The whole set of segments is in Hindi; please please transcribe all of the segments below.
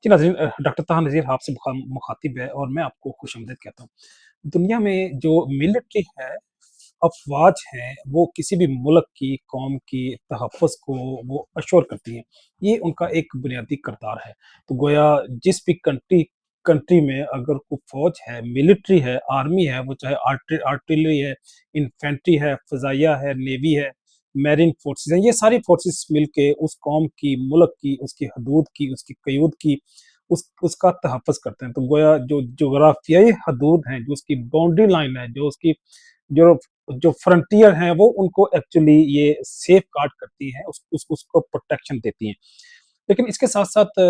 जी नाज़रीन, डॉक्टर ताहा नज़ीर आपसे मुख़ातिब है और मैं आपको खुशामदीद कहता हूँ। दुनिया में जो मिलिट्री है, अफ़वाज हैं, वो किसी भी मुल्क की, कौम की तहफ़्फ़ुज़ को वो अश्योर करती हैं। ये उनका एक बुनियादी किरदार है। तो गोया जिस भी कंट्री में अगर कोई फ़ौज है, मिलिट्री है, आर्मी है, वो चाहे आर्टिलरी है, इन्फेंट्री है, फ़ज़ाइया है, नेवी है, मैरीन फ़ोर्सेस हैं, ये सारी फ़ोर्सेस मिलके उस कौम की, मुल्क की, उसकी हदूद की, उसकी क़यूद की, उसका तहफ़्फ़ुज़ करते हैं। तो गोया जो जोग्राफ़ियाई हदूद हैं, जो उसकी बाउंड्री लाइन है, जो उसकी जो जो फ्रंटियर हैं, वो उनको एक्चुअली ये सेफ़गार्ड करती हैं, उसको प्रोटेक्शन देती हैं। लेकिन इसके साथ-साथ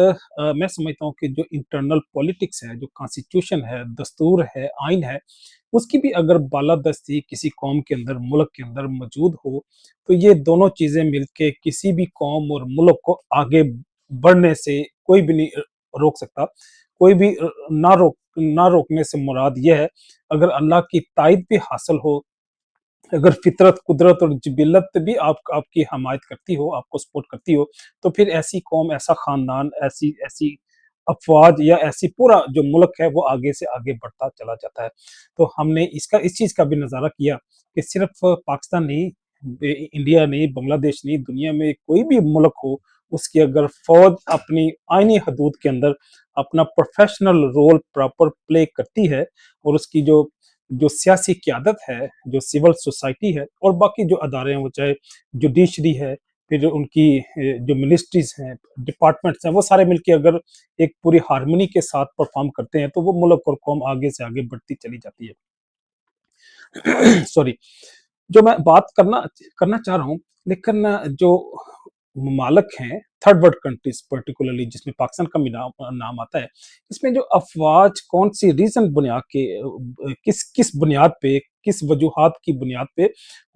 मैं समझता हूँ कि जो इंटरनल पॉलिटिक्स है, जो कॉन्स्टिट्यूशन है, दस्तूर है, आइन है, उसकी भी अगर बालादस्ती किसी कौम के अंदर, मुल्क के अंदर मौजूद हो, तो ये दोनों चीज़ें मिलके किसी भी कौम और मुल्क को आगे बढ़ने से कोई भी नहीं रोक सकता। कोई भी ना रोकने से मुराद ये है, अगर अल्लाह की ताईद भी हासिल हो, अगर फ़ितरत, कुदरत और जिबिलत भी आपकी हमायत करती हो, आपको सपोर्ट करती हो, तो फिर ऐसी कौम, ऐसा ख़ानदान, ऐसी ऐसी अफ़वाज या ऐसी पूरा जो मुल्क है, वो आगे से आगे बढ़ता चला जाता है। तो हमने इस चीज़ का भी नज़ारा किया कि सिर्फ़ पाकिस्तान नहीं, इंडिया नहीं, बांग्लादेश नहीं, दुनिया में कोई भी मुल्क हो, उसकी अगर फ़ौज अपनी आईनी हदूद के अंदर अपना प्रोफ़ेशनल रोल प्रॉपर प्ले करती है और उसकी जो जो सियासी क़यादत है, जो सिविल सोसाइटी है और बाकी जो अदारे हैं, वो चाहे जुडिशरी है, फिर जो उनकी जो मिनिस्ट्रीज़ हैं, डिपार्टमेंट्स हैं, वो सारे मिलके अगर एक पूरी हार्मनी के साथ परफ़ॉर्म करते हैं, तो वो मुल्क और कौम आगे से आगे बढ़ती चली जाती है। सॉरी। जो मैं बात करना करना चाह रहा हूँ, लेकिन जो ममालिक हैं, थर्ड वर्ल्ड कंट्रीज़ पर्टिकुलरली जिसमें पाकिस्तान का भी नाम नाम आता है, इसमें जो अफ़वाज कौन-सी रीज़न बना के किस किस बुनियाद पे, किस वजूहात की बुनियाद पे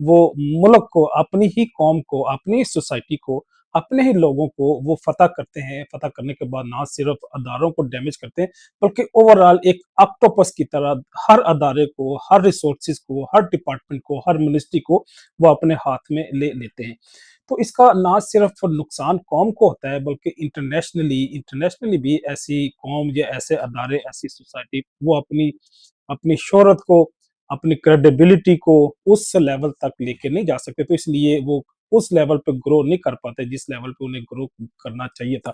वो मुल्क को, अपनी ही कौम को, अपनी ही सोसाइटी को, अपने ही लोगों को वो फ़तह करते हैं। फ़तह करने के बाद ना सिर्फ़ अदारों को डैमेज करते हैं, बल्कि ओवरऑल एक ऑक्टोपस की तरह हर अदारे को, हर रिसोर्सेज़ को, हर डिपार्टमेंट को, हर मिनिस्ट्री को वो अपने हाथ में ले लेते हैं। तो इसका ना सिर्फ नुकसान कौम को होता है, बल्कि इंटरनेशनली इंटरनेशनली भी ऐसी कौम या ऐसे अदारे, ऐसी सोसाइटी वो अपनी अपनी शोहरत को, अपनी क्रेडिबिलिटी को उस लेवल तक लेके नहीं जा सकते। तो इसलिए वो उस लेवल पे ग्रो नहीं कर पाते जिस लेवल पे उन्हें ग्रो करना चाहिए था।